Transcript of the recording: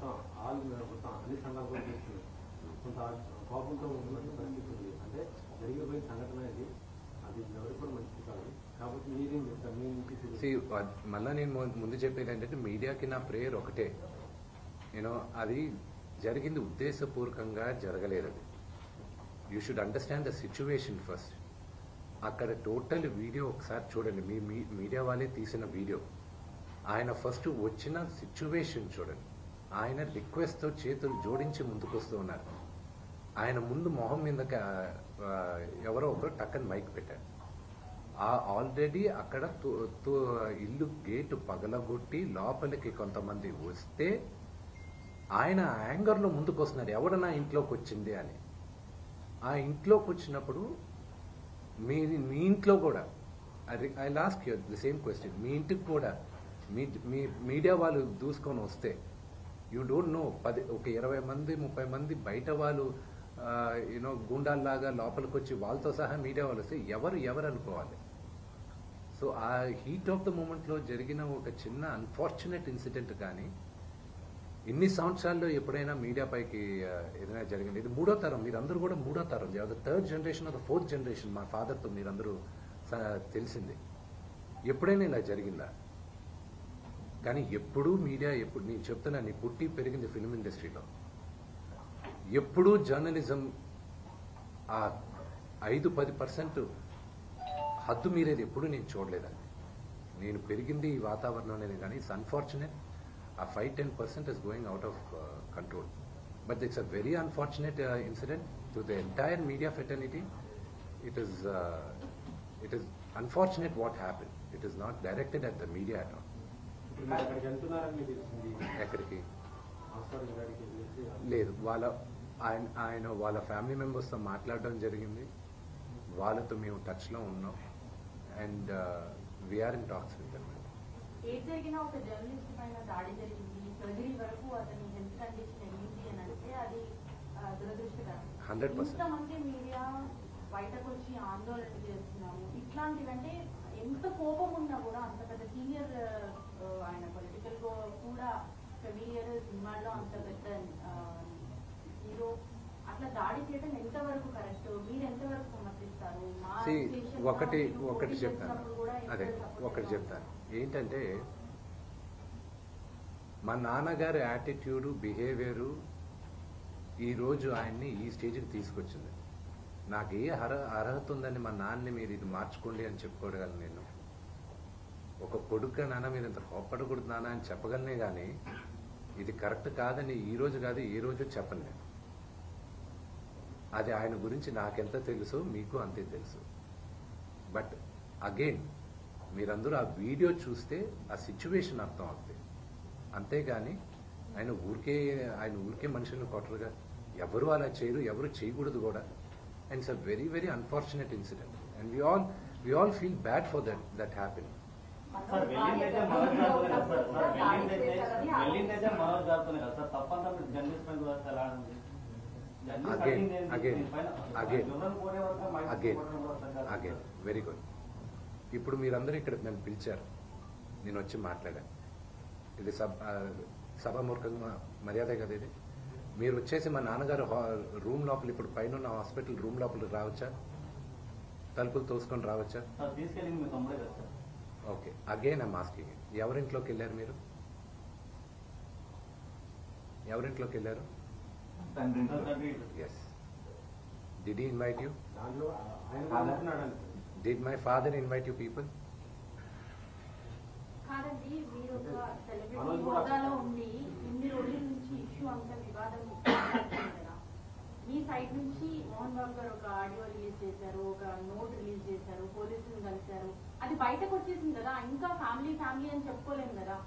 మొత్తం మొత్తం అన్ని సంఘాలు కూడా చేస్తున్నారు. కొంత కోపంతో ఉన్నటువంటి పరిస్థితి ఉంది. అంటే జరిగిపోయిన సంఘటన ఇది, అది ఎవరికి కూడా మంచిది కాదు. కాబట్టి మీరేం చెప్తారు మీ నుంచి? మళ్ళీ నేను ముందు చెప్పేది ఏంటంటే మీడియాకి నా ప్రేయర్ ఒకటే, నేను అది జరిగింది ఉద్దేశపూర్వకంగా జరగలేదు. అది you should understand the situation first. అక్కడ టోటల్ వీడియో ఒకసారి చూడండి, మీ మీడియా వాళ్ళే తీసిన వీడియో. ఆయన ఫస్ట్ వచ్చిన సిచ్యువేషన్ చూడండి. ఆయన రిక్వెస్ట్తో చేతులు జోడించి ముందుకు వస్తూ ఉన్నారు. ఆయన ముందు మొహం మీద ఎవరో ఒకరు టక్కని మైక్ పెట్టారు. ఆల్రెడీ అక్కడ ఇల్లు గేటు పగలగొట్టి లోపలికి కొంతమంది వస్తే ఆయన యాంగర్లో ముందుకు వస్తున్నారు, ఎవడన్నా ఇంట్లోకి వచ్చింది అని. ఆ ఇంట్లోకి వచ్చినప్పుడు మీ ఇంట్లో కూడా ఐ లాస్ట్ యూ ది సేమ్ క్వశ్చన్, మీ ఇంటికి కూడా మీ మీడియా వాళ్ళు దూసుకొని వస్తే యూ డోంట్ నో, ఒక 20 మంది 30 మంది బయట వాళ్ళు యూనో గూండాల్లాగా లోపలికి వచ్చి వాళ్ళతో సహా మీడియా వాళ్ళు వస్తే ఎవరు అనుకోవాలి. సో ఆ హీట్ ఆఫ్ ద మూమెంట్లో జరిగిన ఒక చిన్న అన్ఫార్చునేట్ ఇన్సిడెంట్ కానీ ఇన్ని సంవత్సరాల్లో ఎప్పుడైనా మీడియా పైకి ఏదైనా జరిగింది? ఇది 3వ తరం, మీరందరూ కూడా 3వ తరం, the 3rd generation of the 4th generation. మా ఫాదర్తో మీరందరూ తెలిసింది. ఎప్పుడైనా ఇలా జరిగిందా? కానీ ఎప్పుడూ మీడియా, ఎప్పుడు నేను చెప్తున్నా, నీ పుట్టి పెరిగింది ఫిల్మ్ ఇండస్ట్రీలో, ఎప్పుడూ జర్నలిజం ఆ 5-10% హద్దు మీరేది ఎప్పుడు నేను చూడలేదండి. నేను పెరిగింది ఈ వాతావరణంలోనే, కానీ ఇట్స్ అన్ఫార్చునేట్ ఆ 5-10% is going out of control. But it's a very unfortunate incident to the entire media fraternity. It is unfortunate what happened. It is not directed at the media at all. ఎక్కడికి లేదు, ఆయన వాళ్ళ family మెంబర్స్తో మాట్లాడడం జరిగింది. వాళ్ళతో మేము టచ్లో ఉన్నాం and we are in talks with them. ఏది జరిగినా ఒక జర్నలిస్ట్ పైన దాడి జరిగింది, సర్జరీ వరకు అతని హెల్త్ కండిషన్ ఏంటి అని అంటే అది దురదృష్టకరం. 100%. ఇంతమంది మీడియా బయటకు వచ్చి ఆందోళన చేస్తున్నాము. ఇట్లాంటివంటే ఎంత కోపం ఉన్నా కూడా, అంత పెద్ద సీనియర్ ఆయన పొలిటికల్ కూడా ఫెమిలియర్, సినిమాల్లో అంత పెద్ద హీరో అట్లా దాడి చేయడం ఎంతవరకు కరెక్ట్? మీరు ఎంతవరకు సమర్థిస్తారు? ఒకటి చెప్తాను ఏంటంటే, మా నాన్నగారి యాటిట్యూడు, బిహేవియరు ఈరోజు ఆయన్ని ఈ స్టేజ్కి తీసుకొచ్చింది. నాకు ఏ అర్హత ఉందని మా నాన్నని మీరు ఇది మార్చుకోండి అని చెప్పుకోగలను. నేను ఒక కొడుకు, నాన్న మీద ఇంత కోప్పడకూడదు నాన్న అని చెప్పగలనే కానీ ఇది కరెక్ట్ కాదని ఈ రోజు కాదు ఏ రోజు చెప్పను నేను. అది ఆయన గురించి నాకెంత తెలుసో మీకు అంతే తెలుసు. బట్ అగైన్ మీరందరూ ఆ వీడియో చూస్తే ఆ సిచ్యువేషన్ అర్థం అవుతుంది. అంతేగాని ఆయన ఊరికే మనుషులను కొట్టరుగా. ఎవరు అలా చేయరు, ఎవరు చేయకూడదు కూడా. And it's a very very unfortunate incident and we all feel bad for that happened. Again, very good. ఇప్పుడు మీరందరూ ఇక్కడ నన్ను పిలిచారు, నేను వచ్చి మాట్లాడాను. ఇది సభామూర్ఖంగా మర్యాద కదా ఇది. మీరు వచ్చేసి మా నాన్నగారు రూమ్ లోపల, ఇప్పుడు పైన ఉన్న హాస్పిటల్ రూమ్ లోపలికి రావచ్చా? తలుపులు తోసుకొని రావచ్చా? ఓకే, అగైన్ ఐమ్ ఆస్కింగ్, ఎవరింట్లోకి వెళ్ళారు మీరు? ఎవరింట్లోకి వెళ్ళారు? Yes. Did he invite you? Did my father invite you people? కాదండి, మీరు ఒక సెలబ్రిటీ హోదాలో ఉండి ఇన్ని రోజుల నుంచి ఇష్యూ అంత వివాదం కదా. మీ సైడ్ నుంచి మోహన్ బాబు గారు ఒక ఆడియో రిలీజ్ చేశారు, ఒక నోట్ రిలీజ్ చేశారు, పోలీసులు కలిశారు. అది బయటకు వచ్చేసింది కదా, ఇంకా ఫ్యామిలీ అని చెప్పుకోలేము కదా.